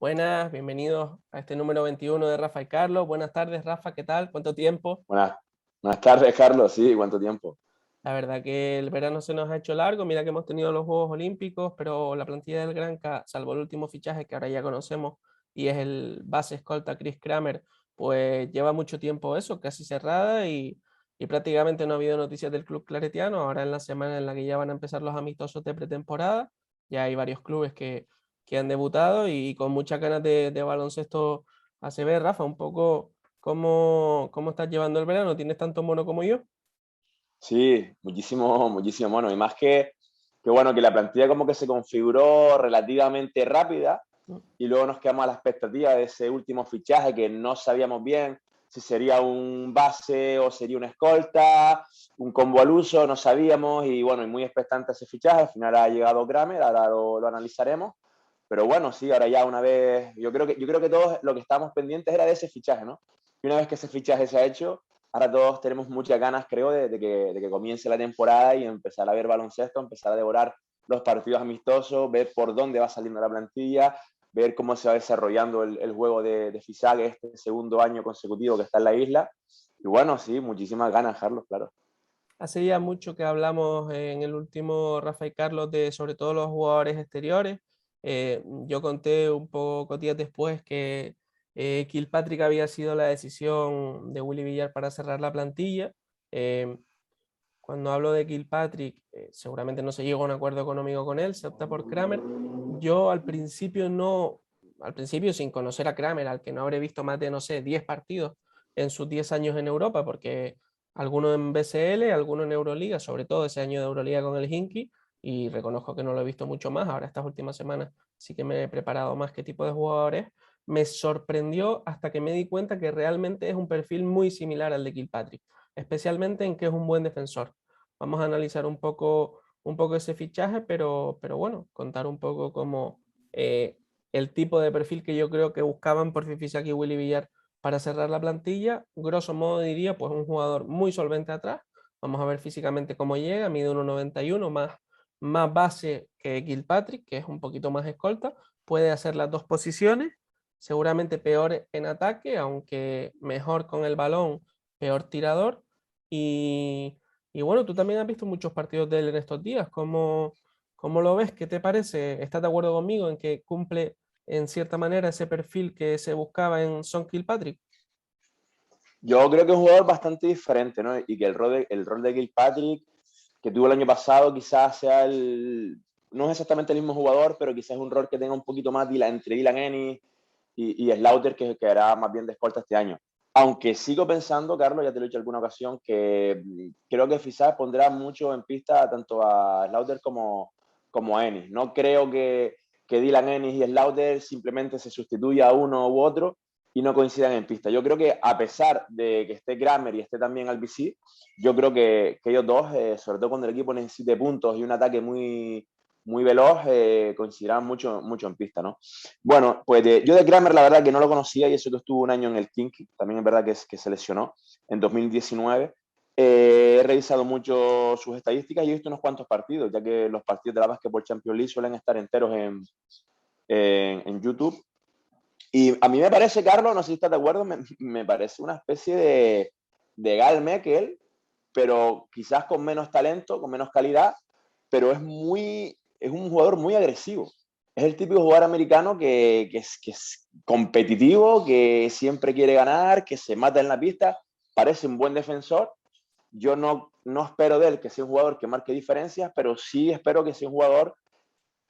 Buenas, bienvenidos a este número 21 de Rafa y Carlos. Buenas tardes, Rafa, ¿qué tal? ¿Cuánto tiempo? Buenas, buenas tardes, Carlos. Sí, ¿cuánto tiempo? La verdad que el verano se nos ha hecho largo. Mira que hemos tenido los Juegos Olímpicos, pero la plantilla del Granca, salvo el último fichaje que ahora ya conocemos, y es el base escolta Chris Kramer, pues lleva mucho tiempo eso, casi cerrada, y prácticamente no ha habido noticias del club claretiano. Ahora en la semana en la que ya van a empezar los amistosos de pretemporada, ya hay varios clubes que han debutado y con muchas ganas de baloncesto a ver, Rafa, un poco cómo estás llevando el verano. ¿Tienes tanto mono como yo? Sí, muchísimo, muchísimo mono. Y más que bueno, que la plantilla como que se configuró relativamente rápida y luego nos quedamos a la expectativa de ese último fichaje que no sabíamos bien si sería un base o sería una escolta, un combo al uso, no sabíamos y bueno, y muy expectante ese fichaje. Al final ha llegado Kramer, ahora lo analizaremos. Pero bueno, sí, ahora ya una vez, yo creo que todos lo que estábamos pendientes era de ese fichaje, ¿no? Y una vez que ese fichaje se ha hecho, ahora todos tenemos muchas ganas, creo, de que comience la temporada y empezar a ver baloncesto, empezar a devorar los partidos amistosos, ver por dónde va saliendo la plantilla, ver cómo se va desarrollando el juego de FISAC este segundo año consecutivo que está en la isla. Y bueno, sí, muchísimas ganas, Carlos, claro. Hace ya mucho que hablamos en el último Rafa y Carlos de sobre todo los jugadores exteriores. Yo conté un poco días después que Kilpatrick había sido la decisión de Willy Villar para cerrar la plantilla. Eh, Cuando hablo de Kilpatrick, seguramente no se llegó a un acuerdo económico con él, se opta por Kramer. Yo al principio no, al principio sin conocer a Kramer, al que no habré visto más de, no sé, 10 partidos en sus 10 años en Europa, porque alguno en BCL, alguno en Euroliga, sobre todo ese año de Euroliga con el Hinky, y reconozco que no lo he visto mucho más, ahora estas últimas semanas sí que me he preparado más qué tipo de jugadores. Me sorprendió hasta que me di cuenta que realmente es un perfil muy similar al de Kilpatrick, especialmente en que es un buen defensor. Vamos a analizar un poco ese fichaje, pero bueno, contar un poco como el tipo de perfil que yo creo que buscaban por Fifisak y Willy Villar para cerrar la plantilla. Grosso modo diría, pues un jugador muy solvente atrás. Vamos a ver físicamente cómo llega, mide 1,91, más base que Kilpatrick, que es un poquito más escolta. Puede hacer las dos posiciones, seguramente peor en ataque, aunque mejor con el balón, peor tirador. Y, y bueno, tú también has visto muchos partidos de él en estos días. ¿Cómo lo ves? ¿Qué te parece? ¿Estás de acuerdo conmigo en que cumple en cierta manera ese perfil que se buscaba en Son Kilpatrick? Yo creo que es un jugador bastante diferente, ¿no? Y que el rol de Kilpatrick que tuvo el año pasado quizás sea no es exactamente el mismo jugador, pero quizás es un rol que tenga un poquito más entre Dylan Ennis y Slaughter, que hará más bien de escolta este año. Aunque sigo pensando, Carlos, ya te lo he dicho en alguna ocasión, que creo que Fisar pondrá mucho en pista tanto a Slaughter como a Ennis. No creo que Dylan Ennis y Slaughter simplemente se sustituya a uno u otro y no coincidan en pista. Yo creo que a pesar de que esté Kramer y esté también Albisi, yo creo que ellos dos, sobre todo cuando el equipo necesite puntos y un ataque muy, muy veloz, coincidirán mucho, mucho en pista, ¿no? Bueno, pues yo de Kramer la verdad que no lo conocía y eso que estuvo un año en el Kinky, también es verdad que se lesionó en 2019. He revisado mucho sus estadísticas y he visto unos cuantos partidos, ya que los partidos de la Basketball Champions League suelen estar enteros en YouTube. Y a mí me parece, Carlos, no sé si estás de acuerdo, me parece una especie de Gal Mekel, pero quizás con menos talento, con menos calidad, pero es un jugador muy agresivo. Es el típico jugador americano que es competitivo, que siempre quiere ganar, que se mata en la pista, parece un buen defensor. Yo no espero de él que sea un jugador que marque diferencias, pero sí espero que sea un jugador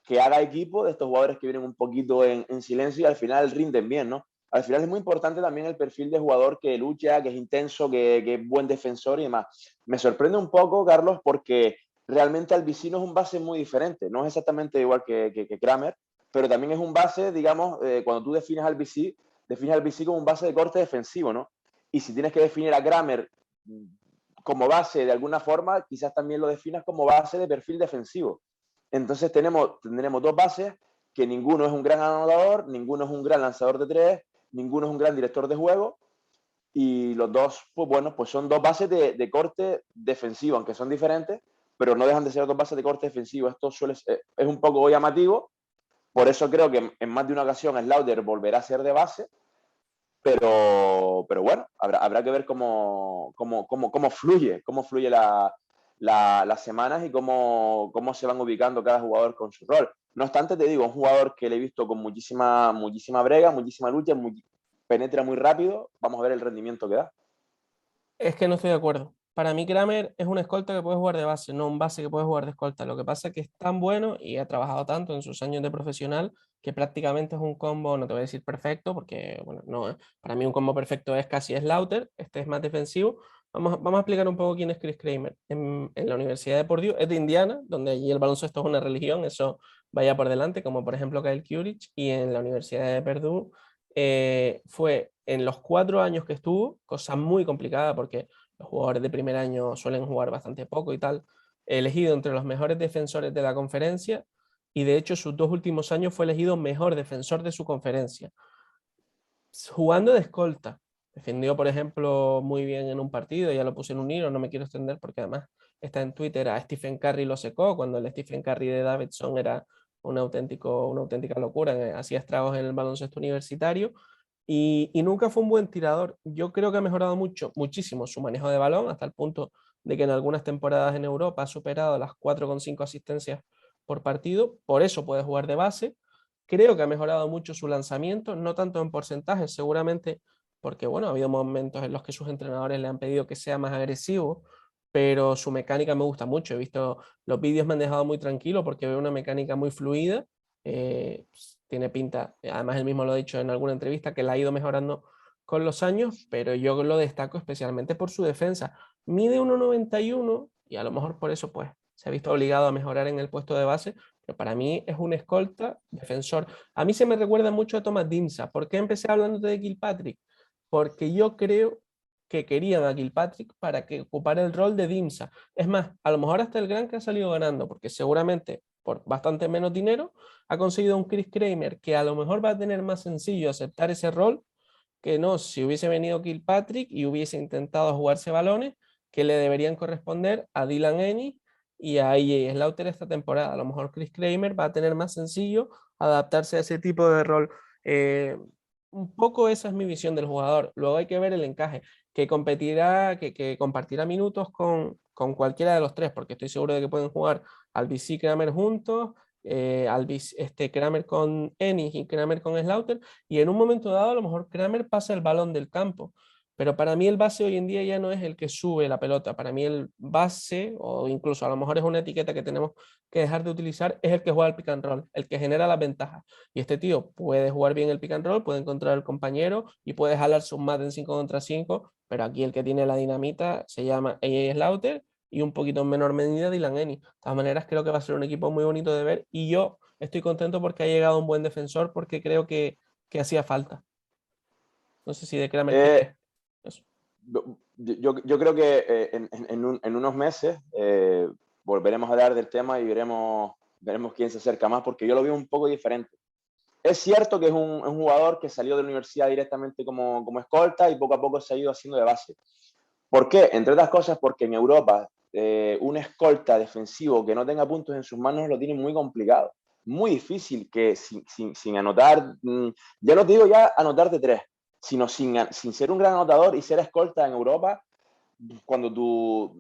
que haga equipo de estos jugadores que vienen un poquito en silencio y al final rinden bien, ¿no? Al final es muy importante también el perfil de jugador que lucha, que es intenso, que es buen defensor y demás. Me sorprende un poco, Carlos, porque realmente Albicino es un base muy diferente. No es exactamente igual que Kramer, pero también es un base, digamos, cuando tú defines al BC como un base de corte defensivo, ¿no? Y si tienes que definir a Kramer como base de alguna forma, quizás también lo definas como base de perfil defensivo. Entonces tendremos dos bases que ninguno es un gran anotador, ninguno es un gran lanzador de tres, ninguno es un gran director de juego y los dos, pues bueno, pues son dos bases de corte defensivo, aunque son diferentes, pero no dejan de ser dos bases de corte defensivo. Esto es un poco llamativo, Por eso creo que en más de una ocasión Slaughter volverá a ser de base, pero bueno, habrá que ver cómo fluye las semanas y cómo se van ubicando cada jugador con su rol. No obstante, te digo, un jugador que le he visto con muchísima brega, muchísima lucha, penetra muy rápido. Vamos a ver el rendimiento que da. Es que no estoy de acuerdo. Para mí Kramer es un escolta que puede jugar de base, no un base que puede jugar de escolta. Lo que pasa es que es tan bueno y ha trabajado tanto en sus años de profesional que prácticamente es un combo, no te voy a decir perfecto, porque bueno, no, para mí un combo perfecto es casi Slaughter, este es más defensivo. Vamos a explicar un poco quién es Chris Kramer. En la Universidad de Purdue es de Indiana, donde allí el baloncesto es una religión, eso vaya por delante, como por ejemplo Kyle Kurich, y en la Universidad de Purdue fue en los 4 años que estuvo, cosa muy complicada porque los jugadores de primer año suelen jugar bastante poco y tal, elegido entre los mejores defensores de la conferencia y de hecho sus 2 últimos años fue elegido mejor defensor de su conferencia. Jugando de escolta, defendió por ejemplo muy bien en un partido, ya lo puse en un hilo, no me quiero extender porque además está en Twitter, a Stephen Curry lo secó cuando el Stephen Curry de Davidson era una auténtica locura, hacía estragos en el baloncesto universitario y nunca fue un buen tirador. Yo creo que ha mejorado muchísimo su manejo de balón, hasta el punto de que en algunas temporadas en Europa ha superado las 4,5 asistencias por partido, por eso puede jugar de base. Creo que ha mejorado mucho su lanzamiento, no tanto en porcentajes, seguramente porque bueno, ha habido momentos en los que sus entrenadores le han pedido que sea más agresivo, pero su mecánica me gusta mucho. He visto los vídeos, me han dejado muy tranquilo porque veo una mecánica muy fluida. Tiene pinta, además él mismo lo ha dicho en alguna entrevista, que la ha ido mejorando con los años, pero yo lo destaco especialmente por su defensa. Mide 1,91 y a lo mejor por eso pues se ha visto obligado a mejorar en el puesto de base, pero para mí es un escolta defensor. A mí se me recuerda mucho a Thomas Dimsa. ¿Por qué empecé hablando de Kilpatrick? Porque yo creo que querían a Kilpatrick para que ocupara el rol de Dimsa. Es más, a lo mejor hasta el Gran que ha salido ganando, porque seguramente por bastante menos dinero ha conseguido un Chris Kramer que a lo mejor va a tener más sencillo aceptar ese rol que no si hubiese venido Kilpatrick y hubiese intentado jugarse balones que le deberían corresponder a Dylan Ennis y a AJ Slaughter esta temporada. A lo mejor Chris Kramer va a tener más sencillo adaptarse a ese tipo de rol. Un poco esa es mi visión del jugador. Luego hay que ver el encaje, que competirá, que compartirá minutos con cualquiera de los tres, porque estoy seguro de que pueden jugar Albies y Kramer juntos, Kramer con Ennis y Kramer con Slaughter, y en un momento dado a lo mejor Kramer pasa el balón del campo. Pero para mí el base hoy en día ya no es el que sube la pelota. Para mí el base, o incluso a lo mejor es una etiqueta que tenemos que dejar de utilizar, es el que juega el pick and roll, el que genera las ventajas. Y este tío puede jugar bien el pick and roll, puede encontrar al compañero y puede jalarse un mate en 5 contra 5, pero aquí el que tiene la dinamita se llama AJ Slaughter y un poquito en menor medida Dylan Ennis. De todas maneras, creo que va a ser un equipo muy bonito de ver y yo estoy contento porque ha llegado un buen defensor porque creo que hacía falta. No sé si de Kramer Eh, que... Eso. yo creo que en unos meses volveremos a hablar del tema y veremos quién se acerca más, porque yo lo veo un poco diferente. Es cierto que es un jugador que salió de la universidad directamente como escolta y poco a poco se ha ido haciendo de base. ¿Por qué? Entre otras cosas porque en Europa un escolta defensivo que no tenga puntos en sus manos lo tiene muy complicado. Muy difícil que sin anotar, ya no te digo ya anotar de tres, sino sin ser un gran anotador y ser escolta en Europa, cuando,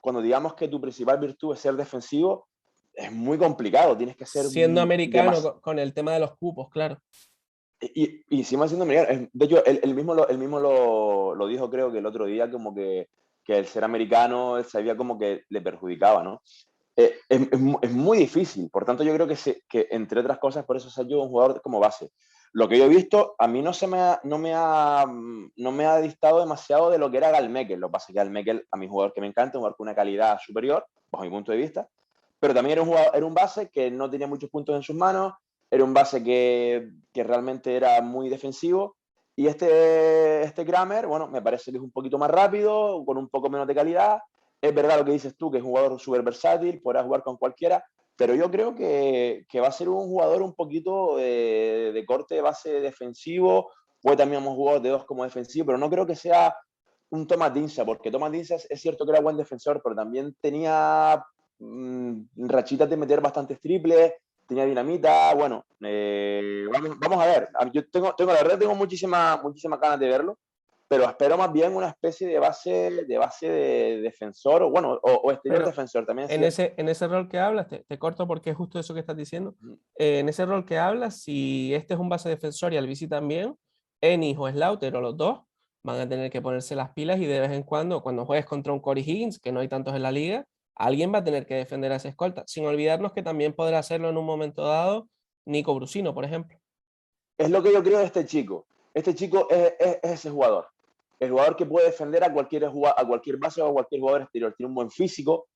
cuando digamos que tu principal virtud es ser defensivo, es muy complicado. Tienes que ser Siendo americano demasiado. con el tema de los cupos, claro. Y encima siendo americano, de hecho, él mismo lo dijo, creo que el otro día, como que el ser americano él sabía como que le perjudicaba, ¿no? Es muy difícil, por tanto yo creo que entre otras cosas por eso se ha hecho un jugador como base. Lo que yo he visto, a mí no me ha distado demasiado de lo que era Galmekel. Lo que pasa es que Galmekel, a mi jugador que me encanta, un jugador con una calidad superior, bajo mi punto de vista, pero también era un base que no tenía muchos puntos en sus manos, era un base que realmente era muy defensivo. Y este Kramer, bueno, me parece que es un poquito más rápido, con un poco menos de calidad. Es verdad lo que dices tú, que es un jugador súper versátil, podrá jugar con cualquiera, pero yo creo que va a ser un jugador un poquito de corte de base defensivo. Puede también hemos jugado de dos como defensivo, pero no creo que sea un Thomas Dinsa, porque Thomas Dinsa es cierto que era buen defensor, pero también tenía rachitas de meter bastantes triples, tenía dinamita, bueno, vamos a ver. Yo la verdad tengo muchísimas ganas de verlo, pero espero más bien una especie de defensor, o bueno, o exterior Pero defensor, también es cierto. en ese rol que hablas, te corto porque es justo eso que estás diciendo. En ese rol que hablas, si este es un base defensor y Albisi también, Ennis o Slaughter o los dos van a tener que ponerse las pilas y de vez en cuando juegues contra un Corey Higgins, que no hay tantos en la liga, alguien va a tener que defender a esa escolta. Sin olvidarnos que también podrá hacerlo en un momento dado Nico Brusino, por ejemplo. Es lo que yo creo de este chico. Este chico es ese jugador. El jugador que puede defender a cualquier base o a cualquier jugador exterior. Tiene un buen físico,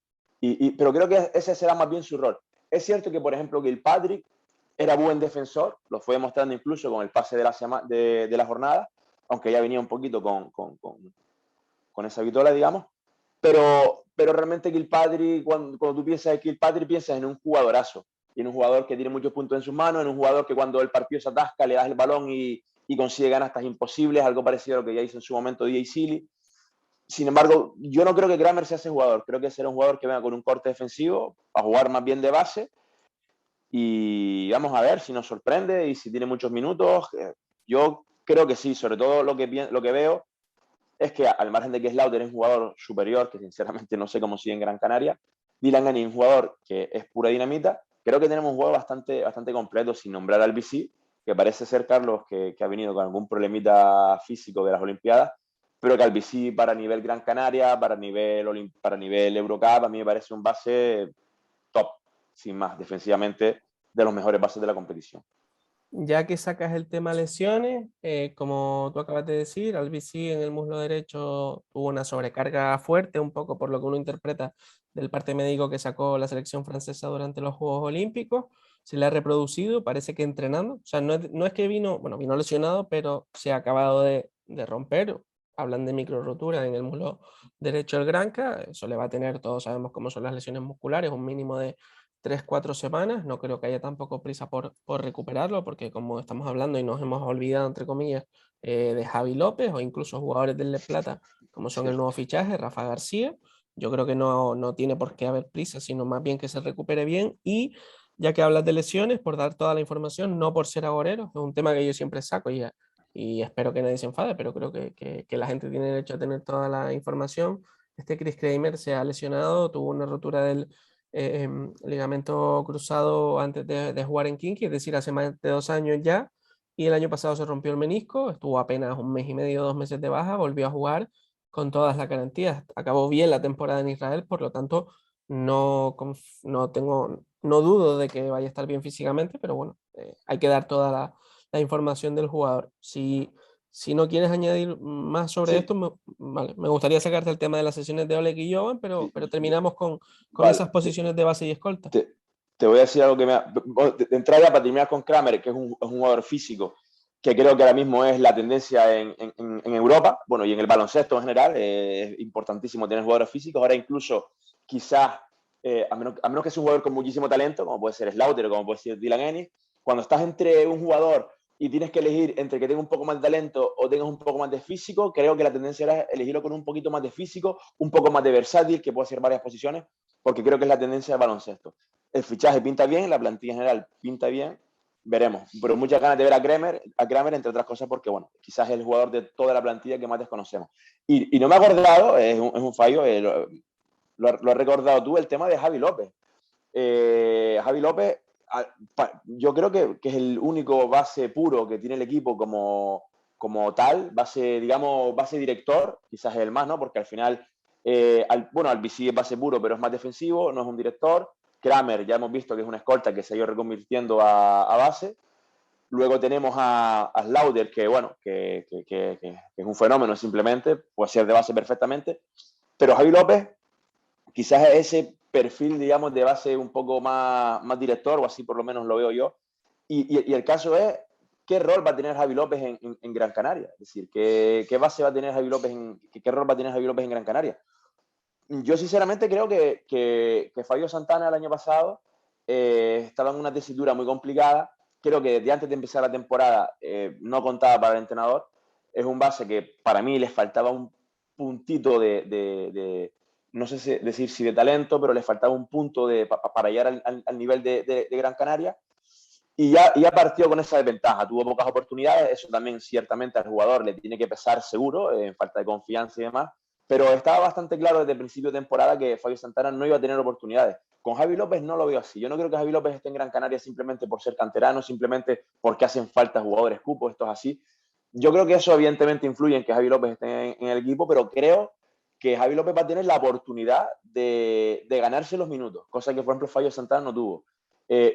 pero creo que ese será más bien su rol. Es cierto que, por ejemplo, Gilpatrick era buen defensor, lo fue demostrando incluso con el pase de la jornada, aunque ya venía un poquito con esa vitola, digamos. Pero realmente Gilpatrick, cuando tú piensas en Gilpatrick, piensas en un jugadorazo. Y en un jugador que tiene muchos puntos en sus manos, en un jugador que cuando el partido se atasca le das el balón y consigue canastas imposibles, algo parecido a lo que ya hizo en su momento DJ Silly. Sin embargo, yo no creo que Kramer sea ese jugador. Creo que será un jugador que venga con un corte defensivo, a jugar más bien de base. Y vamos a ver si nos sorprende y si tiene muchos minutos. Yo creo que sí, sobre todo lo que veo es que al margen de que Slaughter es un jugador superior, que sinceramente no sé cómo sigue en Gran Canaria, Dylan Ganny es un jugador que es pura dinamita. Creo que tenemos un juego bastante completo, sin nombrar al BC, que parece ser, Carlos, que ha venido con algún problemita físico de las Olimpiadas, pero que al BC para nivel Gran Canaria, para nivel Eurocup, a mí me parece un base top, sin más, defensivamente de los mejores bases de la competición. Ya que sacas el tema lesiones, como tú acabas de decir, Albisi en el muslo derecho tuvo una sobrecarga fuerte, un poco por lo que uno interpreta del parte médico que sacó la selección francesa durante los Juegos Olímpicos. Se le ha reproducido, parece que entrenando. O sea, no es que vino, bueno, vino lesionado, pero se ha acabado de romper. Hablan de micro rotura en el muslo derecho del Granca. Eso le va a tener, todos sabemos cómo son las lesiones musculares, un mínimo de 3, 4 semanas. No creo que haya tampoco prisa por recuperarlo, porque como estamos hablando y nos hemos olvidado, entre comillas, de Javi López o incluso jugadores del Le Plata, como son el nuevo fichaje, Rafa García, yo creo que no tiene por qué haber prisa, sino más bien que se recupere bien. Y ya que hablas de lesiones, por dar toda la información, no por ser agorero, es un tema que yo siempre saco y espero que nadie se enfade, pero creo que la gente tiene derecho a tener toda la información. Este Chris Kramer se ha lesionado, tuvo una rotura del ligamento cruzado antes de jugar en Kinky, es decir, hace más de 2 años ya, y el año pasado se rompió el menisco, estuvo apenas 1 mes y medio, 2 meses de baja, volvió a jugar con todas las garantías, acabó bien la temporada en Israel, por lo tanto, no dudo de que vaya a estar bien físicamente, pero bueno, hay que dar toda la información del jugador. Si no quieres añadir más sobre Sí, esto, vale, me gustaría sacarte el tema de las sesiones de Oleg y Jovan, pero terminamos con vale. esas posiciones de base y escolta. Te voy a decir algo que de entrada, para terminar con Kramer, que es un jugador físico, que creo que ahora mismo es la tendencia en Europa, bueno, y en el baloncesto en general, es importantísimo tener jugadores físicos. Ahora incluso, quizás, a menos que sea un jugador con muchísimo talento, como puede ser Slaughter o como puede ser Dylan Ennis, cuando estás entre un jugador y tienes que elegir entre que tenga un poco más de talento o tengas un poco más de físico, creo que la tendencia era elegirlo con un poquito más de físico, un poco más de versátil, que puede hacer varias posiciones, porque creo que es la tendencia del baloncesto. El fichaje pinta bien, la plantilla en general pinta bien, veremos. Pero muchas ganas de ver a Kramer, entre otras cosas, porque, bueno, quizás es el jugador de toda la plantilla que más desconocemos. Y no me he acordado, es un fallo, lo has recordado tú, el tema de Javi López. Javi López, yo creo que es el único base puro que tiene el equipo como tal, digamos, base director, quizás es el más, ¿no? Porque al final, Albisi es base puro, pero es más defensivo, no es un director. Kramer, ya hemos visto que es una escolta que se ha ido reconvirtiendo a base. Luego tenemos a Slaughter, que bueno, que es un fenómeno simplemente, puede ser de base perfectamente. Pero Javi López, quizás ese perfil, digamos, de base un poco más director, o así por lo menos lo veo yo. Y el caso es, ¿qué rol va a tener Javi López en Gran Canaria? Es decir, ¿qué base va a tener Javi López qué rol va a tener Javi López en Gran Canaria? Yo sinceramente creo que Fabio Santana el año pasado estaba en una tesitura muy complicada. Creo que desde antes de empezar la temporada no contaba para el entrenador. Es un base que para mí les faltaba un puntito no sé decir si de talento, pero le faltaba un punto para llegar al nivel de Gran Canaria. Y ya partió con esa desventaja, tuvo pocas oportunidades, eso también ciertamente al jugador le tiene que pesar seguro, en falta de confianza y demás, pero estaba bastante claro desde el principio de temporada que Fabio Santana no iba a tener oportunidades. Con Javi López no lo veo así, yo no creo que Javi López esté en Gran Canaria simplemente por ser canterano, simplemente porque hacen falta jugadores cupos, esto es así. Yo creo que eso evidentemente influye en que Javi López esté en el equipo, pero creo que Javi López va a tener la oportunidad de ganarse los minutos, cosa que por ejemplo Fabio Santana no tuvo.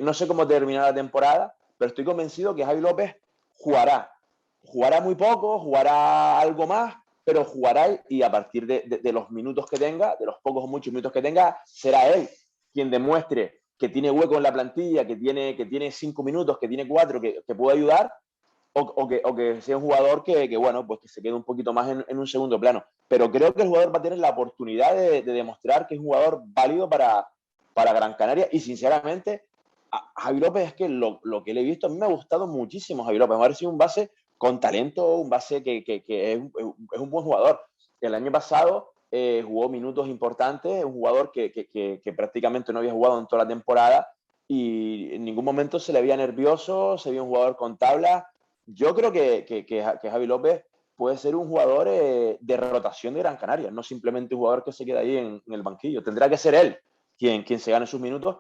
No sé cómo terminará la temporada, pero estoy convencido que Javi López jugará. Jugará muy poco, jugará algo más, pero jugará y a partir de los minutos que tenga, de los pocos o muchos minutos que tenga, será él quien demuestre que tiene hueco en la plantilla, que tiene 5 minutos, que tiene 4, que puede ayudar, o que sea un jugador bueno, pues que se quede un poquito más en un segundo plano. Pero creo que el jugador va a tener la oportunidad de demostrar que es un jugador válido para Gran Canaria y sinceramente a Javi López es que lo que le he visto a mí me ha gustado muchísimo Javi López, me ha parecido un base con talento, un base que es un buen jugador. El año pasado jugó minutos importantes, un jugador que prácticamente no había jugado en toda la temporada y en ningún momento se le veía nervioso, se veía un jugador con tabla. Yo creo que Javi López puede ser un jugador de rotación de Gran Canaria, no simplemente un jugador que se queda ahí en el banquillo. Tendrá que ser él quien se gane sus minutos,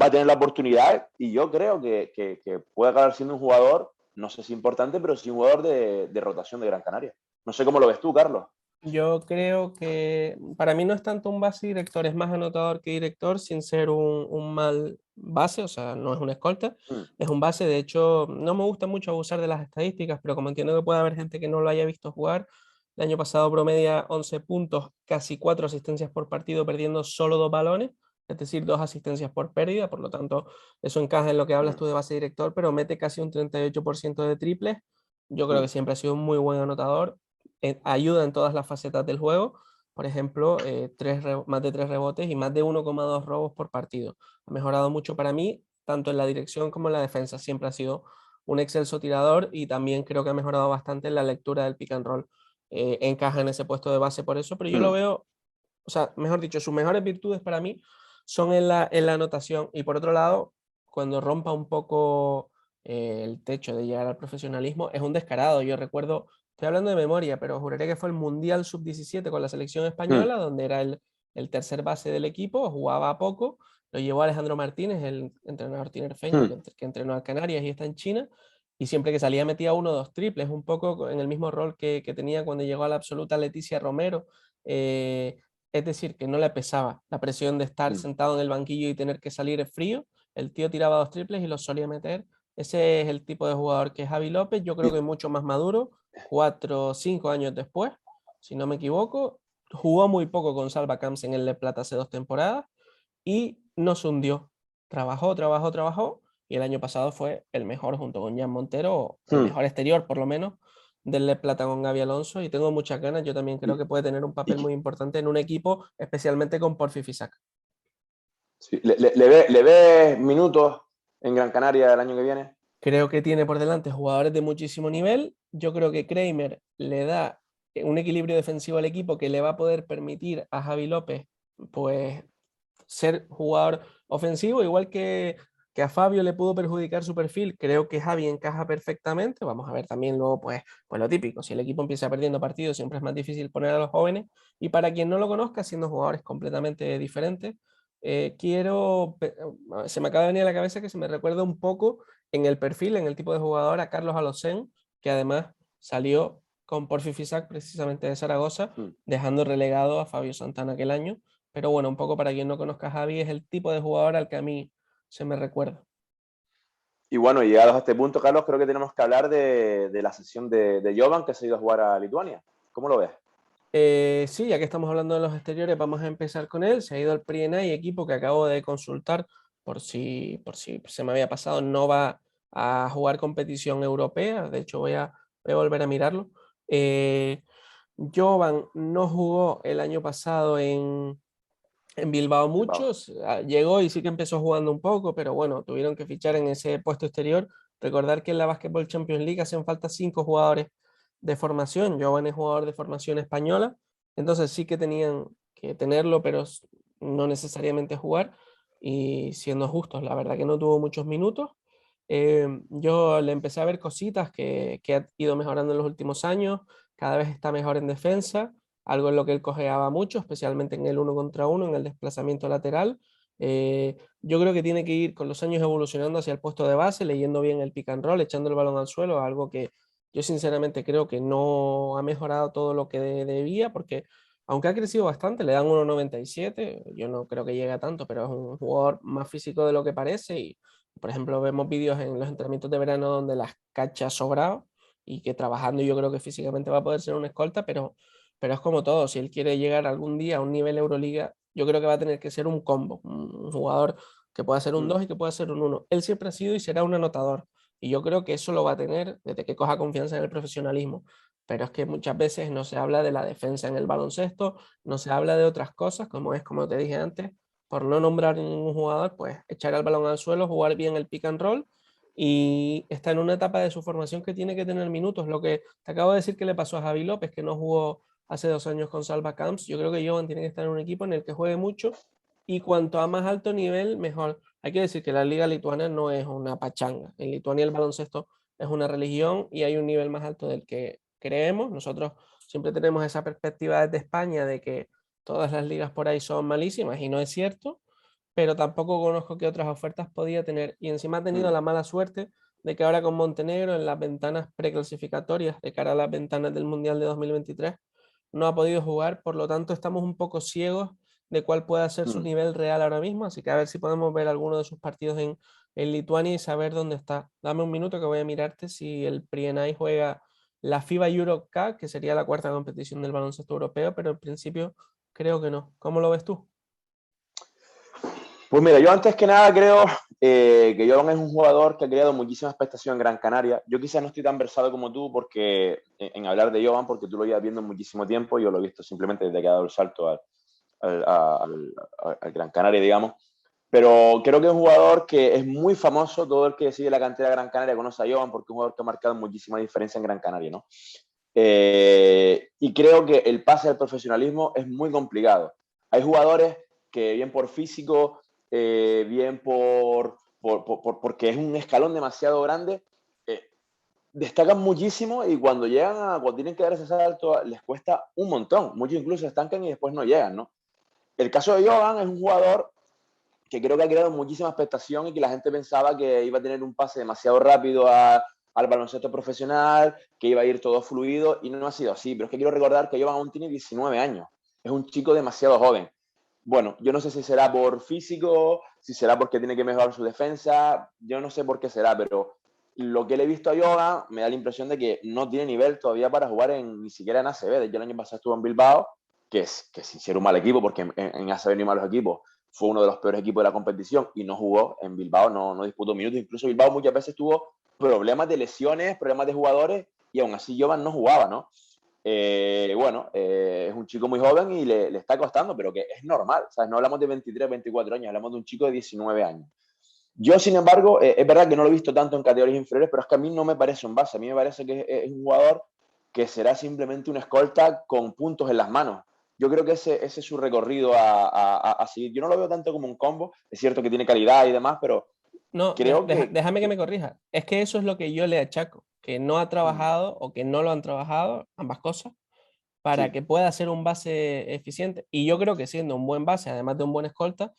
va a tener la oportunidad y yo creo que puede acabar siendo un jugador, no sé si importante, pero sí un jugador de rotación de Gran Canaria. No sé cómo lo ves tú, Carlos. Yo creo que para mí no es tanto un base director, es más anotador que director, sin ser un mal base, o sea, no es un escolta, Mm, es un base. De hecho, no me gusta mucho abusar de las estadísticas, pero como entiendo que puede haber gente que no lo haya visto jugar, el año pasado promedia 11 puntos, casi 4 asistencias por partido, perdiendo solo 2 balones, es decir, 2 asistencias por pérdida, por lo tanto, eso encaja en lo que hablas mm, tú de base director, pero mete casi un 38% de triples. Yo creo mm, que siempre ha sido un muy buen anotador, ayuda en todas las facetas del juego. Por ejemplo, más de 3 rebotes y más de 1,2 robos por partido. Ha mejorado mucho para mí, tanto en la dirección como en la defensa. Siempre ha sido un excelso tirador y también creo que ha mejorado bastante en la lectura del pick and roll. Encaja en ese puesto de base por eso, pero yo lo mm, veo, o sea, mejor dicho, sus mejores virtudes para mí son en la anotación. Y por otro lado, cuando rompa un poco el techo de llegar al profesionalismo, es un descarado. Yo recuerdo, estoy hablando de memoria, pero juraré que fue el Mundial Sub-17 con la selección mm, española, donde era el tercer base del equipo, jugaba poco, lo llevó Alejandro Martínez, el entrenador tinerfeño mm, que entrenó a Canarias y está en China, y siempre que salía metía 1 o 2 triples, un poco en el mismo rol que tenía cuando llegó a la absoluta Leticia Romero. Es decir, que no le pesaba la presión de estar mm. sentado en el banquillo y tener que salir frío. El tío tiraba 2 triples y los solía meter. Ese es el tipo de jugador que es Javi López. Yo creo Y, que mucho más maduro, 4 o 5 años después, si no me equivoco. Jugó muy poco con Salva Camps en el Le Plata hace 2 temporadas y no se hundió. Trabajó, trabajó, trabajó y el año pasado fue el mejor junto con Jan Montero, el mm, mejor exterior por lo menos, del Le Plata con Gaby Alonso y tengo muchas ganas. Yo también creo y, que puede tener un papel y, muy importante en un equipo, especialmente con Porfi Fisac. sí, ¿le ves minutos en Gran Canaria el año que viene? Creo que tiene por delante jugadores de muchísimo nivel. Yo creo que Kramer le da un equilibrio defensivo al equipo que le va a poder permitir a Javi López pues ser jugador ofensivo, igual que a Fabio le pudo perjudicar su perfil. Creo que Javi encaja perfectamente. Vamos a ver también luego pues lo típico. Si el equipo empieza perdiendo partidos, siempre es más difícil poner a los jóvenes. Y para quien no lo conozca, siendo jugadores completamente diferentes, se me acaba de venir a la cabeza que se me recuerda un poco en el perfil, en el tipo de jugador, a Carlos Alocén, que además salió con Porfi Fisac precisamente de Zaragoza, Mm. dejando relegado a Fabio Santana aquel año. Pero bueno, un poco para quien no conozca a Javi, es el tipo de jugador al que a mí se me recuerda. Y bueno, llegados a este punto, Carlos, creo que tenemos que hablar de la sesión de Jovan que se ha ido a jugar a Lituania. ¿Cómo lo ves? Sí, ya que estamos hablando de los exteriores, vamos a empezar con él. Se ha ido al PRI equipo que acabo de consultar por si se me había pasado. No va a jugar competición europea. De hecho, voy a volver a mirarlo. Jovan no jugó el año pasado en Bilbao Bilbao. muchos, llegó y sí que empezó jugando un poco, pero bueno, tuvieron que fichar en ese puesto exterior. Recordar que en la Basketball Champions League hacen falta 5 jugadores de formación. Giovanni es jugador de formación española, entonces sí que tenían que tenerlo, pero no necesariamente jugar. Y siendo justos, la verdad que no tuvo muchos minutos. Yo le empecé a ver cositas que ha ido mejorando en los últimos años, cada vez está mejor en defensa, algo en lo que él cojeaba mucho, especialmente en el uno contra uno, en el desplazamiento lateral. Yo creo que tiene que ir con los años evolucionando hacia el puesto de base, leyendo bien el pick and roll, echando el balón al suelo, algo que yo sinceramente creo que no ha mejorado todo lo que debía, porque aunque ha crecido bastante, le dan 1,97, yo no creo que llegue a tanto, pero es un jugador más físico de lo que parece y, por ejemplo, vemos vídeos en los entrenamientos de verano donde las cacha sobrado y que trabajando yo creo que físicamente va a poder ser una escolta, pero es como todo, si él quiere llegar algún día a un nivel Euroliga, yo creo que va a tener que ser un combo, un jugador que pueda ser un Mm, 2 y que pueda ser un uno. Él siempre ha sido y será un anotador, y yo creo que eso lo va a tener desde que coja confianza en el profesionalismo. Pero es que muchas veces no se habla de la defensa en el baloncesto, no se habla de otras cosas, como es, como te dije antes, por no nombrar ningún jugador, pues echar el balón al suelo, jugar bien el pick and roll y está en una etapa de su formación que tiene que tener minutos. Lo que te acabo de decir que le pasó a Javi López, que no jugó hace 2 años con Salva Camps, yo creo que Jovan tiene que estar en un equipo en el que juegue mucho y cuanto a más alto nivel, mejor. Hay que decir que la liga lituana no es una pachanga. En Lituania el baloncesto es una religión y hay un nivel más alto del que creemos. Nosotros siempre tenemos esa perspectiva desde España de que todas las ligas por ahí son malísimas y no es cierto, pero tampoco conozco qué otras ofertas podía tener. Y encima ha tenido mm, la mala suerte de que ahora con Montenegro en las ventanas preclasificatorias de cara a las ventanas del Mundial de 2023 no ha podido jugar, por lo tanto estamos un poco ciegos de cuál puede ser su mm. nivel real ahora mismo, así que a ver si podemos ver alguno de sus partidos en Lituania y saber dónde está. Dame un minuto que voy a mirarte si el Prienai juega la FIBA Euro Cup, que sería la cuarta competición del baloncesto europeo, pero en principio creo que no. ¿Cómo lo ves tú? Pues mira, yo antes que nada creo que Jovan es un jugador que ha creado muchísima expectación en Gran Canaria. Yo quizás no estoy tan versado como tú porque, en hablar de Jovan, porque tú lo llevas viendo muchísimo tiempo, yo lo he visto simplemente desde que ha dado el salto al Gran Canaria, digamos. Pero creo que es un jugador que es muy famoso, todo el que sigue la cantera de Gran Canaria conoce a Jovan porque es un jugador que ha marcado muchísima diferencia en Gran Canaria, ¿no? Y creo que el pase al profesionalismo es muy complicado. Hay jugadores que bien por físico, bien porque es un escalón demasiado grande, eh, destacan muchísimo y cuando tienen que dar ese salto les cuesta un montón. Muchos incluso se estancan y después no llegan, ¿no? El caso de Jovan es un jugador que creo que ha creado muchísima expectación y que la gente pensaba que iba a tener un pase demasiado rápido al baloncesto profesional, que iba a ir todo fluido y no ha sido así. Pero es que quiero recordar que Jovan aún tiene 19 años. Es un chico demasiado joven. Bueno, yo no sé si será por físico, si será porque tiene que mejorar su defensa, yo no sé por qué será, pero lo que le he visto a Jovan me da la impresión de que no tiene nivel todavía para jugar ni siquiera en ACB. De hecho, el año pasado estuvo en Bilbao, que sin ser un mal equipo, porque en ACB no hay malos equipos, fue uno de los peores equipos de la competición y no jugó en Bilbao, no disputó minutos. Incluso Bilbao muchas veces tuvo problemas de lesiones, problemas de jugadores y aún así Jovan no jugaba, ¿no? Es un chico muy joven y le está costando, pero que es normal, ¿sabes? No hablamos de 23, 24 años, hablamos de un chico de 19 años. Yo, sin embargo, es verdad que no lo he visto tanto en categorías inferiores, pero es que a mí no me parece un base, a mí me parece que es un jugador que será simplemente una escolta con puntos en las manos. Yo creo que ese es su recorrido a seguir. Yo no lo veo tanto como un combo, es cierto que tiene calidad y demás, pero No, creo déjame que me corrija. Es que eso es lo que yo le achaco, que no ha mm, trabajado o que no lo han trabajado, ambas cosas, para sí, que pueda ser un base eficiente. Y yo creo que siendo un buen base, además de un buen escolta,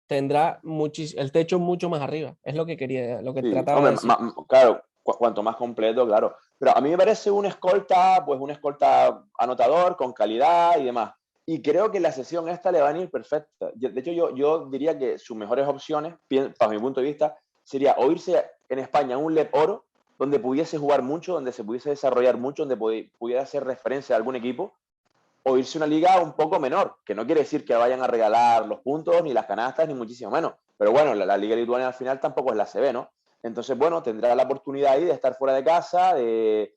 tendrá el techo mucho más arriba. Es lo que quería, lo que sí, trataba de hombre, decir. claro, cuanto más completo, claro. Pero a mí me parece pues un escolta anotador, con calidad y demás. Y creo que la sesión esta le va a ir perfecta. De hecho, yo diría que sus mejores opciones, para mi punto de vista, sería o irse en España a un LEP Oro, donde pudiese jugar mucho, donde se pudiese desarrollar mucho, donde pudiera hacer referencia a algún equipo, o irse a una liga un poco menor, que no quiere decir que vayan a regalar los puntos, ni las canastas, ni muchísimo menos. Pero bueno, la liga lituana al final tampoco es la CB, ¿no? Entonces, bueno, tendrá la oportunidad ahí de estar fuera de casa, de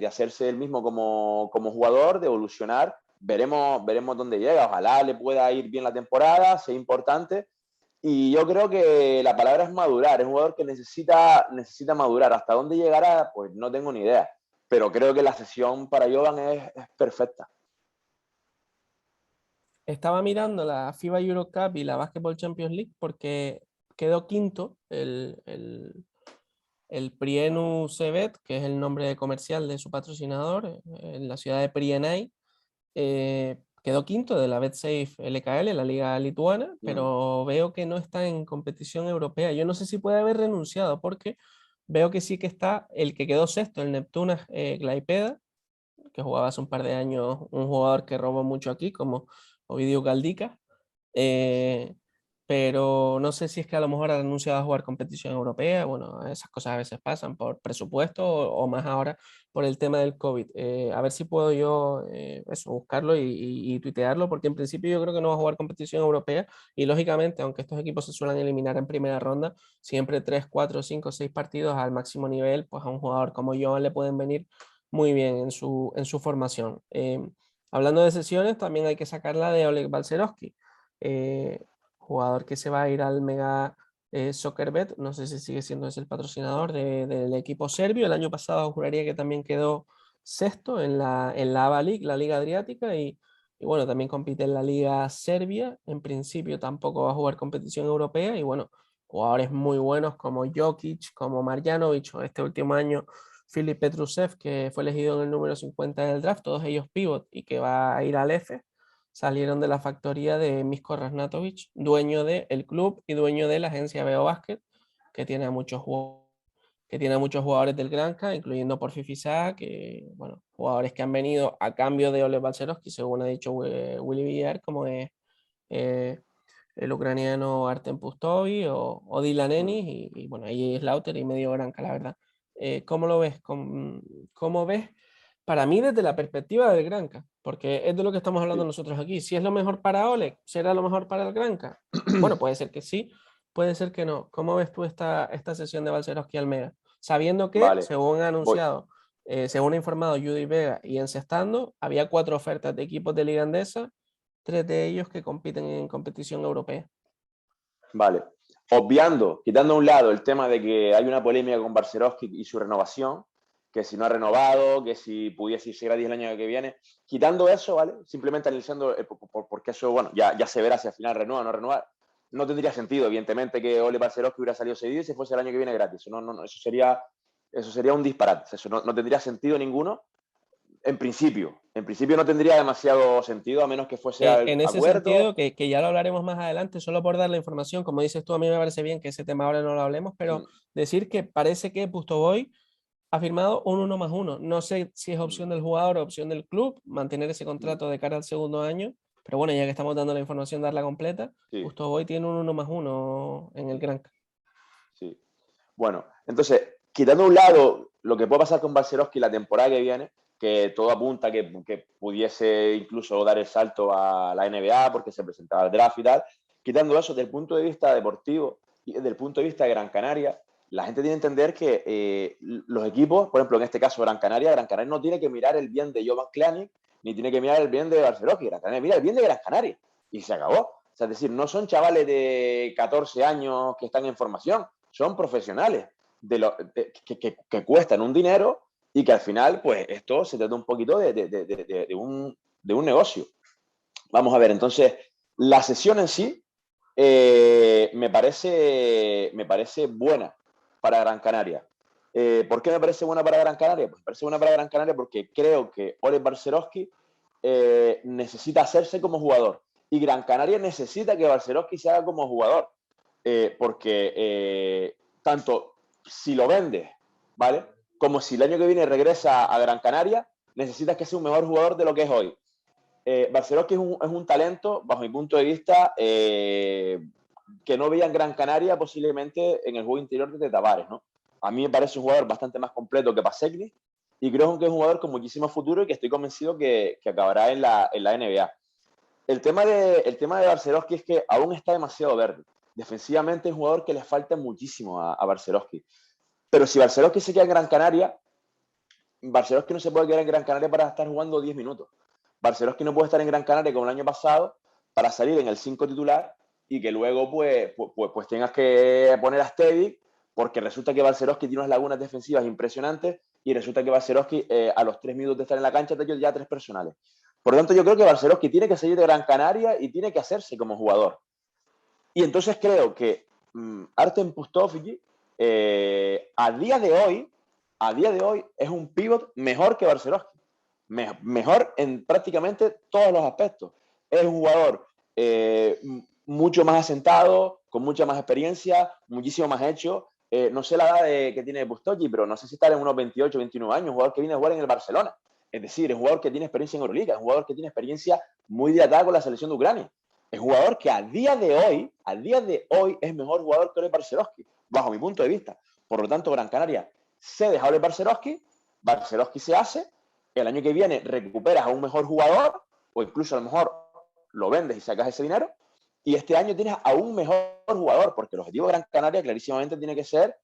hacerse el mismo como jugador, de evolucionar. Veremos dónde llega. Ojalá le pueda ir bien la temporada, sea importante. Y yo creo que la palabra es madurar. Es un jugador que necesita madurar. ¿Hasta dónde llegará? Pues no tengo ni idea. Pero creo que la sesión para Jovan es perfecta. estaba mirando la FIBA Eurocup y la Basketball Champions League porque quedó quinto el Prienu Cebet, que es el nombre comercial de su patrocinador, en la ciudad de Prienai. Quedó quinto de la BetSafe LKL, la liga lituana, pero veo que no está en competición europea. Yo no sé si puede haber renunciado, porque veo que sí que está el que quedó sexto, el Neptunas Klaipėda, que jugaba hace un par de años, un jugador que robó mucho aquí, como Ovidio Galdica. Eh, pero no sé si es que a lo mejor ha renunciado a jugar competición europea. Bueno, esas cosas a veces pasan por presupuesto o más ahora por el tema del COVID. A ver si puedo yo eso, buscarlo y tuitearlo, porque en principio yo creo que no va a jugar competición europea y lógicamente, aunque estos equipos se suelen eliminar en primera ronda, siempre 3 4 5 6 partidos al máximo nivel, pues a un jugador como yo le pueden venir muy bien en su formación. Hablando de sesiones, también hay que sacarla de Oleg Balcerowski, jugador que se va a ir al Mega Soccerbet. No sé si sigue siendo ese el patrocinador del equipo serbio. El año pasado juraría que también quedó sexto en la ABA League, la Liga Adriática, y bueno, también compite en la Liga Serbia. En principio tampoco va a jugar competición europea y bueno, jugadores muy buenos como Jokic, como Marjanovic, o este último año Filip Petrusev, que fue elegido en el número 50 del draft, todos ellos pivot y que va a ir al F, salieron de la factoría de Misko Rasnatovic, dueño del club y dueño de la agencia Veo Basket, que tiene a muchos jugadores del Granca, incluyendo por Fifiza, que, bueno, jugadores que han venido a cambio de Oleg Balcerowski, según ha dicho Willy Villar, como es eh, el ucraniano Artem Pustovi o Dylan Ennis, y bueno, ahí es Lauter y medio Granca, la verdad. ¿Cómo lo ves? ¿Cómo ves? Para mí, desde la perspectiva del Granca, porque es de lo que estamos hablando Sí. nosotros aquí. Si es lo mejor para Oleg, ¿será lo mejor para el Granca? Bueno, puede ser que sí, puede ser que no. ¿Cómo ves tú esta sesión de Balcerowski Almega? Sabiendo que, Vale, según ha voy. anunciado, según ha informado Judy Vega y encestando, había 4 ofertas de equipos de Liga Andesa, 3 de ellos que compiten en competición europea. Vale. Obviando, quitando a un lado el tema de que hay una polémica con Barcerovski y su renovación, que si no ha renovado, que si pudiese irse gratis el año que viene, quitando eso, ¿vale? Simplemente analizando, porque eso, bueno, ya se verá si al final renueva o no renueva. No tendría sentido, evidentemente, que Ole Barcerovski hubiera salido cedido y se fuese el año que viene gratis. Eso sería un disparate. Eso no tendría sentido ninguno. En principio no tendría demasiado sentido, a menos que fuese al En ese acuerdo. sentido, que ya lo hablaremos más adelante, solo por dar la información, como dices tú, a mí me parece bien que ese tema ahora no lo hablemos, pero decir que parece que Pustoboy ha firmado un 1+1. No sé si es opción del jugador o opción del club mantener ese contrato de cara al segundo año, pero bueno, ya que estamos dando la información, darla completa, Sí, Pustoboy tiene un 1+1 en el Granca. sí. Bueno, entonces, quitando a un lado lo que puede pasar con Balcerowski la temporada que viene, que todo apunta que pudiese incluso dar el salto a la NBA porque se presentaba el draft y tal, quitando eso desde el punto de vista deportivo y desde el punto de vista de Gran Canaria, la gente tiene que entender que los equipos, por ejemplo, en este caso Gran Canaria no tiene que mirar el bien de Jovan Klanic ni tiene que mirar el bien de Balcerowski. Gran Canaria mira el bien de Gran Canaria y se acabó. O sea, es decir, no son chavales de 14 años que están en formación, son profesionales que cuestan un dinero y que al final, pues esto se trata un poquito de un negocio. Vamos a ver, entonces, la sesión en sí me parece buena para Gran Canaria. ¿Por qué me parece buena para Gran Canaria? Pues me parece buena para Gran Canaria porque creo que Oleg Barcerovski necesita hacerse como jugador y Gran Canaria necesita que Barcerovski se haga como jugador. Porque tanto si lo vendes, ¿vale? Como si el año que viene regresa a Gran Canaria, necesitas que sea un mejor jugador de lo que es hoy. Barcelona es un talento, bajo mi punto de vista, que no veía en Gran Canaria posiblemente en el juego interior de Tavares, ¿no? A mí me parece un jugador bastante más completo que Pasecni y creo que es un jugador con muchísimo futuro y que estoy convencido que acabará en la NBA. El tema de Barcelovski es que aún está demasiado verde. Defensivamente es un jugador que le falta muchísimo a Barcelovski. Pero si Barcelovski se queda en Gran Canaria, Barcelovski no se puede quedar en Gran Canaria para estar jugando 10 minutos. Barcelovski no puede estar en Gran Canaria como el año pasado para salir en el 5 titular y que luego pues tengas que poner a Stevic porque resulta que Barcelovski tiene unas lagunas defensivas impresionantes y resulta que Barcelovski a los 3 minutos de estar en la cancha te dio ya 3 personales. Por lo tanto, yo creo que Barcelovski tiene que seguir de Gran Canaria y tiene que hacerse como jugador. Y entonces creo que Artem Pustovski a día de hoy es un pívot mejor que Barcelovski. Mejor en prácticamente todos los aspectos. Es un jugador mucho más asentado, con mucha más experiencia, muchísimo más hecho. No sé la edad que tiene Pustovski, pero no sé si está en unos 28, 29 años, un jugador que viene a jugar en el Barcelona. Es decir, es un jugador que tiene experiencia en Euroliga, es un jugador que tiene experiencia muy dilatada con la selección de Ucrania. Es un jugador que a día de hoy es mejor jugador que Oleg Barcelovski, bajo mi punto de vista. Por lo tanto, Gran Canaria se deja a Oleg Barcelovski, Barcelovski se hace, el año que viene recuperas a un mejor jugador, o incluso a lo mejor lo vendes y sacas ese dinero, y este año tienes a un mejor jugador, porque el objetivo de Gran Canaria clarísimamente tiene que ser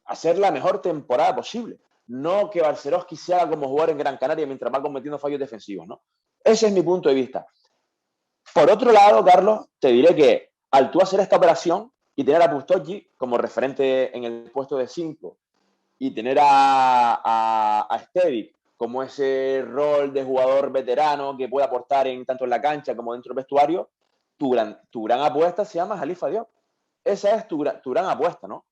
hacer la mejor temporada posible. No que Barcelovski se haga como jugador en Gran Canaria mientras va cometiendo fallos defensivos, ¿no? Ese es mi punto de vista. Por otro lado, Carlos, te diré que al tú hacer esta operación y tener a Pustovski como referente en el puesto de 5 y tener a Stevic como ese rol de jugador veterano que puede aportar tanto en la cancha como dentro del vestuario, tu gran apuesta se llama Halifa Diop. Esa es tu gran apuesta, ¿no?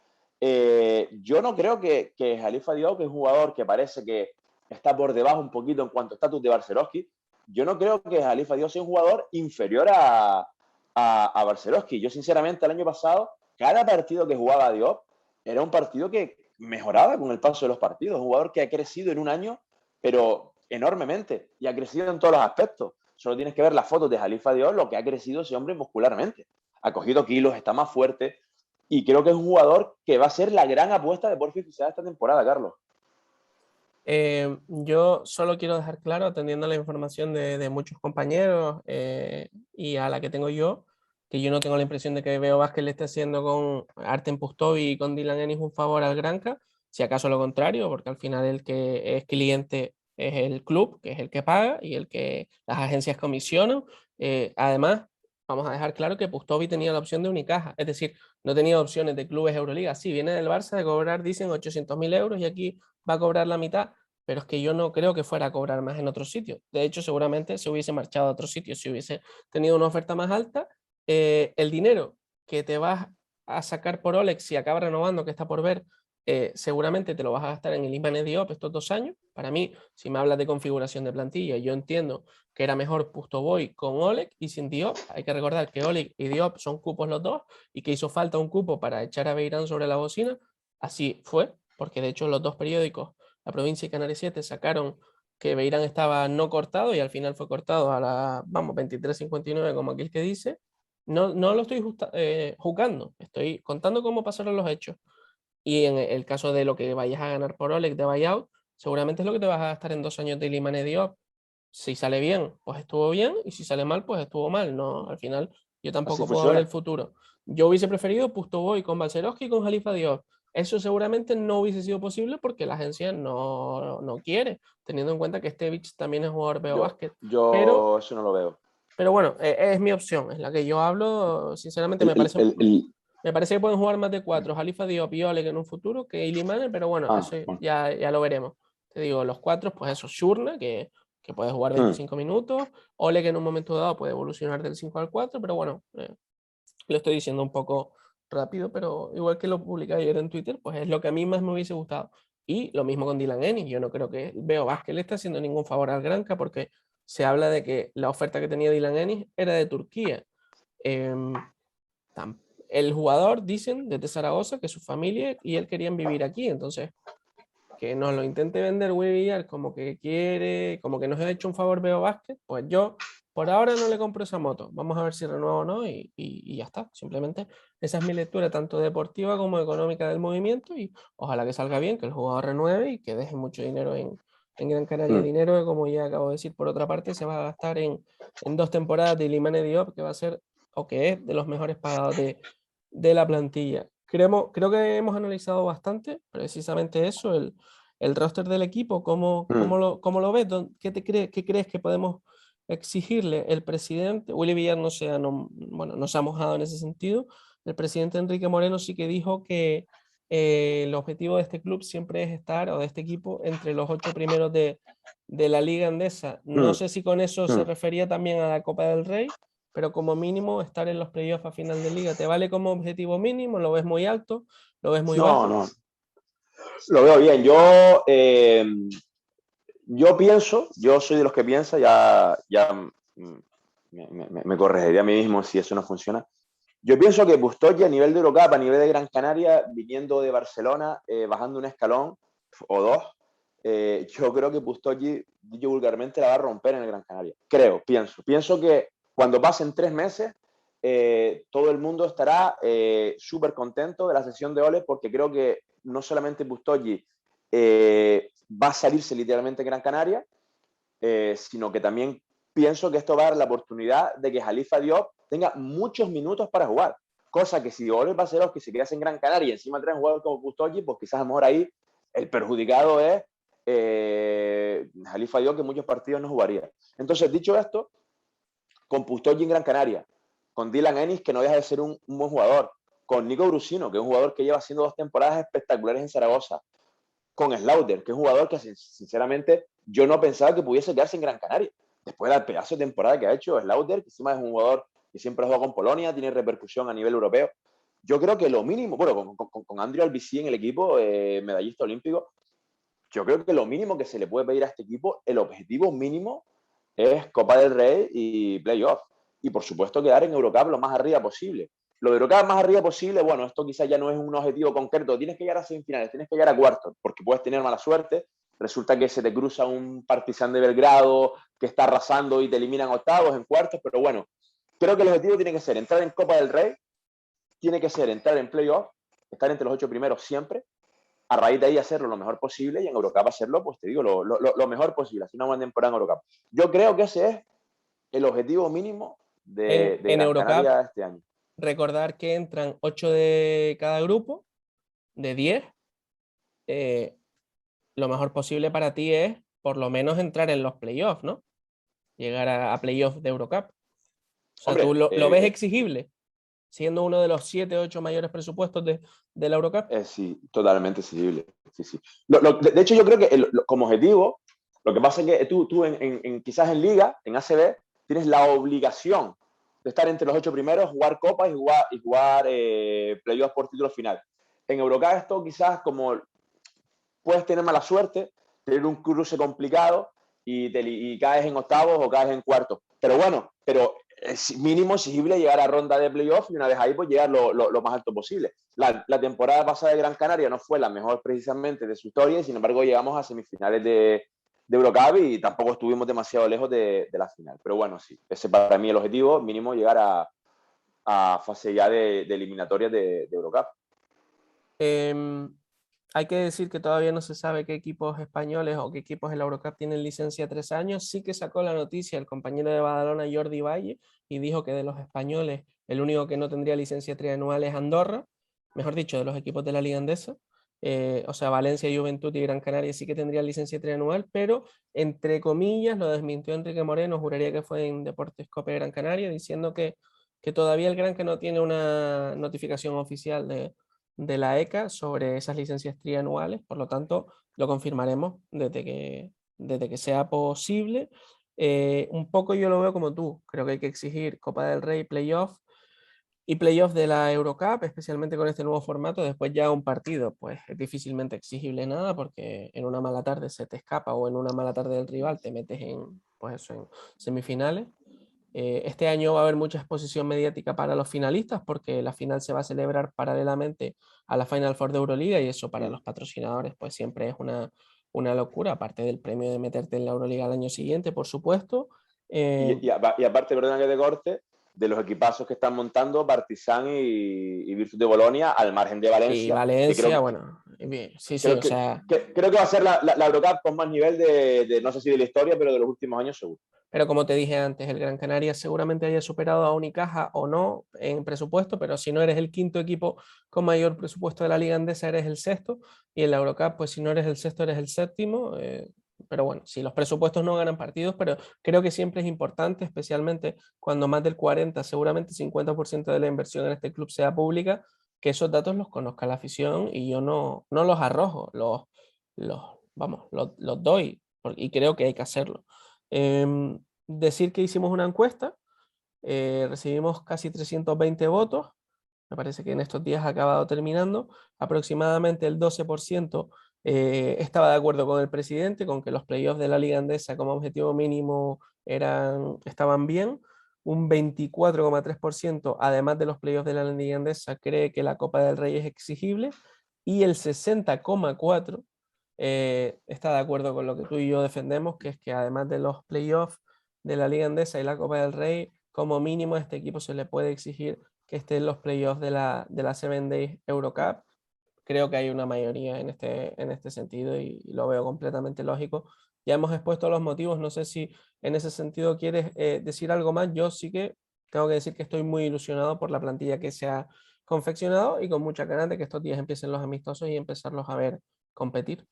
Yo no creo que Halifa Diop, que es un jugador que parece que está por debajo un poquito en cuanto a estatus de Barcelovski, yo no creo que Halifa Diop sea un jugador inferior a Barcelovski. Yo, sinceramente, el año pasado, cada partido que jugaba Diop era un partido que mejoraba con el paso de los partidos. Un jugador que ha crecido en un año, pero enormemente, y ha crecido en todos los aspectos. Solo tienes que ver las fotos de Halifa Diop, lo que ha crecido ese hombre muscularmente. Ha cogido kilos, está más fuerte, y creo que es un jugador que va a ser la gran apuesta de Porfi esta temporada, Carlos. Yo solo quiero dejar claro, atendiendo a la información de muchos compañeros y a la que tengo yo, que yo no tengo la impresión de que Veo Vázquez le esté haciendo con Artem Pustovi y con Dylan Ennis un favor al Granca, si acaso lo contrario, porque al final el que es cliente es el club, que es el que paga y el que las agencias comisionan. Además, vamos a dejar claro que Pustovi tenía la opción de Unicaja, es decir, no tenía opciones de clubes Euroliga. Sí, viene del Barça de cobrar, dicen, 800.000 euros y aquí va a cobrar la mitad, pero es que yo no creo que fuera a cobrar más en otro sitio. De hecho, seguramente se hubiese marchado a otro sitio si hubiese tenido una oferta más alta. El dinero que te vas a sacar por Olex si acaba renovando, que está por ver, seguramente te lo vas a gastar en el Imane Diop estos 2 años. Para mí, si me hablas de configuración de plantilla, yo entiendo que era mejor Pustovoy con Oleg y sin Diop. Hay que recordar que Oleg y Diop son cupos los dos y que hizo falta un cupo para echar a Beirán sobre la bocina. Así fue, porque de hecho los dos periódicos, La Provincia y Canal 7, sacaron que Beirán estaba no cortado y al final fue cortado a la, vamos, 23:59, como aquel que dice. No, no lo estoy juzgando, estoy contando cómo pasaron los hechos. Y en el caso de lo que vayas a ganar por Oleg de buyout, seguramente es lo que te vas a gastar en 2 años de Iliman Diop. Si sale bien, pues estuvo bien, y si sale mal, pues estuvo mal. No, al final yo Así tampoco puedo ver funciona. el futuro. Yo hubiese preferido Pustovoy con Balcerowski y con Halifa Diop. Eso seguramente no hubiese sido posible porque la agencia no quiere, teniendo en cuenta que Stevich también es jugador de básquet. Pero, Yo eso no lo veo. pero bueno, es mi opción, es la que yo hablo. Sinceramente, El, me el, parece, el, el... me parece que pueden jugar más de 4, Halifa Diop y Oleg en un futuro que Ilimane, pero bueno, eso Bueno. ya lo veremos. Te digo, los 4, pues eso, Shurna, que puede jugar 25 minutos, Oleg en un momento dado puede evolucionar del 5 al 4, pero bueno, lo estoy diciendo un poco rápido, pero igual que lo publiqué ayer en Twitter, pues es lo que a mí más me hubiese gustado. Y lo mismo con Dylan Ennis, yo no creo que Veo Vázquez le esté haciendo ningún favor al Granca porque se habla de que la oferta que tenía Dylan Ennis era de Turquía. Em, el jugador, dicen, desde Zaragoza, que su familia y él querían vivir aquí, entonces que nos lo intente vender Willy Villar como que quiere, como que nos ha hecho un favor Veo Vázquez, pues yo por ahora no le compro esa moto. Vamos a ver si renueva o no y ya está. Simplemente esa es mi lectura tanto deportiva como económica del movimiento y ojalá que salga bien, que el jugador renueve y que deje mucho dinero en Gran Canaria. Dinero que, como ya acabo de decir, por otra parte se va a gastar en 2 temporadas de Limane Diop, que va a ser o que es de los mejores pagados de la plantilla. Creo que hemos analizado bastante, precisamente eso, el roster del equipo, cómo lo ves, qué crees que podemos exigirle. El presidente, Willy Villar bueno, no se ha mojado en ese sentido. El presidente Enrique Moreno sí que dijo el objetivo de este club siempre es estar, o de este equipo, entre los 8 primeros de la Liga Endesa. No Mm, sé si con eso se mm. refería también a la Copa del Rey, pero como mínimo estar en los playoffs a final de liga. ¿Te vale como objetivo mínimo? ¿Lo ves muy alto? ¿Lo ves muy No, bajo? no, lo veo bien. Yo pienso, yo soy de los que piensa, me corregiría a mí mismo si eso no funciona. Yo pienso que Bustoya a nivel de Eurocup, a nivel de Gran Canaria, viniendo de Barcelona, bajando un escalón o dos, yo creo que Bustoya, dicho vulgarmente, la va a romper en el Gran Canaria. Pienso que cuando pasen 3 meses, todo el mundo estará súper contento de la sesión de Ole, porque creo que no solamente Bustoya va a salirse literalmente en Gran Canaria, sino que también pienso que esto va a dar la oportunidad de que Jalifa Diop tenga muchos minutos para jugar. Cosa que si Oliver Barcelos, que se quedase en Gran Canaria y encima traen jugadores como Bustoji, pues quizás a lo mejor ahí el perjudicado es Jalifa Diop, que muchos partidos no jugaría. Entonces, dicho esto, con Bustoji en Gran Canaria, con Dylan Ennis, que no deja de ser un buen jugador, con Nico Brusino, que es un jugador que lleva haciendo 2 temporadas espectaculares en Zaragoza, con Slaughter, que es un jugador que sinceramente yo no pensaba que pudiese quedarse en Gran Canaria. Después del pedazo de temporada que ha hecho Slaughter, que encima es un jugador que siempre ha jugado con Polonia, tiene repercusión a nivel europeo. Yo creo que lo mínimo, bueno, con Andrew Albici en el equipo, medallista olímpico, yo creo que lo mínimo que se le puede pedir a este equipo, el objetivo mínimo, es Copa del Rey y playoff. Y por supuesto quedar en Eurocup lo más arriba posible. Lo de Eurocup más arriba posible, bueno, esto quizás ya no es un objetivo concreto. Tienes que llegar a semifinales, tienes que llegar a cuartos, porque puedes tener mala suerte. Resulta que se te cruza un Partizan de Belgrado que está arrasando y te eliminan octavos, en cuartos, pero bueno, creo que el objetivo tiene que ser entrar en Copa del Rey, tiene que ser entrar en playoff, estar entre los 8 primeros siempre, a raíz de ahí hacerlo lo mejor posible y en Eurocup hacerlo, pues te digo, lo mejor posible, hacer una buena temporada en Eurocup. Yo creo que ese es el objetivo mínimo de En Gran Eurocup, Canaria este año. recordar que entran 8 de cada grupo, de 10. eh, lo mejor posible para ti es por lo menos entrar en los playoffs, ¿no? Llegar a playoffs de Eurocup. O sea, tú Hombre, lo ves exigible, siendo uno de los 7 o 8 mayores presupuestos de la Eurocup. sí, totalmente exigible. Sí, sí. De hecho, yo creo que como objetivo, lo que pasa es que tú quizás en Liga, en ACB, tienes la obligación de estar entre los 8 primeros, jugar Copas y jugar playoffs por título final. En Eurocup esto quizás, como puedes tener mala suerte, tener un cruce complicado y caes en octavos o caes en cuartos. Pero bueno, es mínimo exigible llegar a ronda de playoff y una vez ahí pues llegar lo más alto posible. La temporada pasada de Gran Canaria no fue la mejor precisamente de su historia y sin embargo llegamos a semifinales de Eurocup y tampoco estuvimos demasiado lejos de la final. Pero bueno, sí, ese para mí el objetivo mínimo llegar a fase ya de eliminatorias de Eurocup. Em, Hay que decir que todavía no se sabe qué equipos españoles o qué equipos de la Eurocup tienen licencia 3 años. Sí que sacó la noticia el compañero de Badalona, Jordi Valle, y dijo que de los españoles el único que no tendría licencia trianual es Andorra, mejor dicho, de los equipos de la Liga Andesa. O sea, Valencia, Juventud y Gran Canaria sí que tendrían licencia trianual, pero entre comillas lo desmintió Enrique Moreno, juraría que fue en Deportes Cope Gran Canaria, diciendo que todavía el Gran que no tiene una notificación oficial de la ECA sobre esas licencias trianuales, por lo tanto lo confirmaremos desde que sea posible. Un poco yo lo veo como tú, creo que hay que exigir Copa del Rey, playoff y playoff de la Eurocup, especialmente con este nuevo formato. Después ya un partido, pues es difícilmente exigible nada porque en una mala tarde se te escapa o en una mala tarde del rival te metes en, pues eso, en semifinales. Este año va a haber mucha exposición mediática para los finalistas porque la final se va a celebrar paralelamente a la Final Four de Euroliga y eso para Mm. los patrocinadores pues siempre es una locura, aparte del premio de meterte en la Euroliga al año siguiente, por supuesto. Eh, Y aparte, perdona que te corte, de los equipazos que están montando Partizan y Virtus de Bolonia, al margen de y Valencia, que Valencia, bueno, sí, sí, creo o que, sea, creo que va a ser la Eurocup con más nivel no sé si de la historia, pero de los últimos años seguro. pero como te dije antes, el Gran Canaria seguramente haya superado a Unicaja o no en presupuesto, pero si no eres el quinto equipo con mayor presupuesto de la Liga Andesa, eres el sexto, y en la Eurocup, pues si no eres el sexto, eres el séptimo. Pero bueno, si los presupuestos no ganan partidos, pero creo que siempre es importante, especialmente cuando más del 40, seguramente 50% de la inversión en este club sea pública, que esos datos los conozca la afición y yo no los arrojo, los doy y creo que hay que hacerlo. Decir que hicimos una encuesta, recibimos casi 320 votos, me parece que en estos días ha acabado terminando, aproximadamente el 12% estaba de acuerdo con el presidente, con que los playoffs de la Liga Endesa como objetivo mínimo estaban bien. Un 24,3%, además de los playoffs de la Liga Endesa, cree que la Copa del Rey es exigible, y el 60,4% está de acuerdo con lo que tú y yo defendemos, que es que además de los playoffs de la Liga Endesa y la Copa del Rey, como mínimo a este equipo se le puede exigir que esté en los playoffs de la Seven Days Eurocup. Creo que hay una mayoría en este sentido y lo veo completamente lógico. Ya hemos expuesto los motivos, no sé si en ese sentido quieres decir algo más. Yo sí que tengo que decir que estoy muy ilusionado por la plantilla que se ha confeccionado y con muchas ganas de que estos días empiecen los amistosos y empezarlos a ver competir.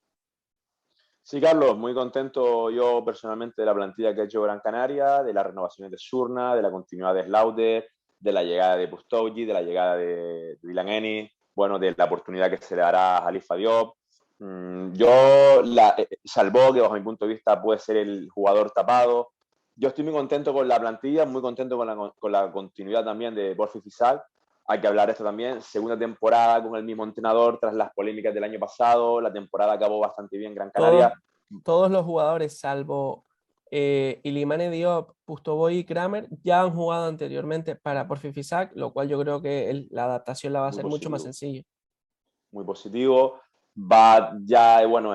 Sí, Carlos, muy contento yo personalmente de la plantilla que ha hecho Gran Canaria, de las renovaciones de Surna, de la continuidad de Slaughter, de la llegada de Pustoggi, de la llegada de Dylan Ennis, bueno, de la oportunidad que se le dará a Halifa Diop. Salvó que bajo mi punto de vista puede ser el jugador tapado. Yo estoy muy contento con la plantilla, muy contento con la continuidad también de Borja Fisac. Hay que hablar de esto también. Segunda temporada con el mismo entrenador tras las polémicas del año pasado. La temporada acabó bastante bien Gran Canaria. Todos los jugadores, salvo Ilimane Diop, Pustoboy y Kramer, ya han jugado anteriormente para Porfi Fisac, lo cual yo creo que la adaptación la va a Muy ser mucho más positivo. sencilla. Muy positivo. Va ya, bueno,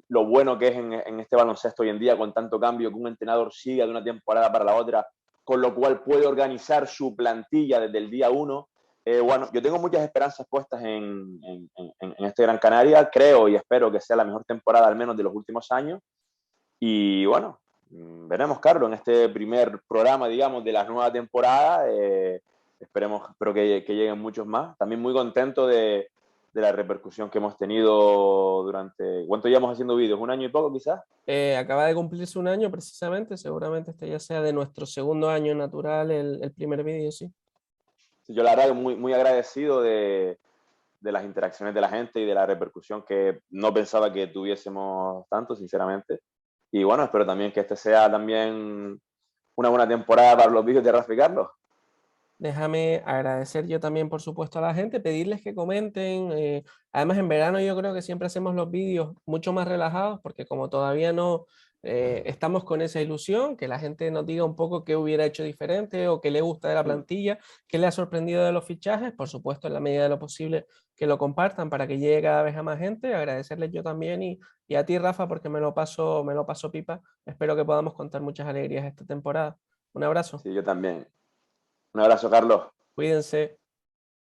lo bueno que es en este baloncesto hoy en día, con tanto cambio, que un entrenador siga de una temporada para la otra, con lo cual puede organizar su plantilla desde el día uno. Bueno, yo tengo muchas esperanzas puestas en este Gran Canaria. Creo y espero que sea la mejor temporada, al menos de los últimos años. Y bueno, veremos, Carlos, en este primer programa, digamos, de la nueva temporada. Espero que lleguen muchos más. También muy contento de la repercusión que hemos tenido durante... ¿Cuánto llevamos haciendo vídeos? ¿Un año y poco, quizás? Acaba de cumplirse un año precisamente, seguramente este ya sea de nuestro segundo año natural, el primer vídeo, sí. Yo la verdad muy, muy agradecido de las interacciones de la gente y de la repercusión que no pensaba que tuviésemos tanto, sinceramente. Y bueno, espero también que este sea también una buena temporada para los vídeos de Rafa y Carlos. Déjame agradecer yo también, por supuesto, a la gente, pedirles que comenten. Además, en verano yo creo que siempre hacemos los vídeos mucho más relajados, porque como todavía no estamos con esa ilusión, que la gente nos diga un poco qué hubiera hecho diferente o qué le gusta de la plantilla, qué le ha sorprendido de los fichajes. Por supuesto, en la medida de lo posible, que lo compartan para que llegue cada vez a más gente. Agradecerles yo también y a ti, Rafa, porque me lo paso pipa. Espero que podamos contar muchas alegrías esta temporada. Un abrazo. Sí, yo también. Un abrazo, Carlos. Cuídense.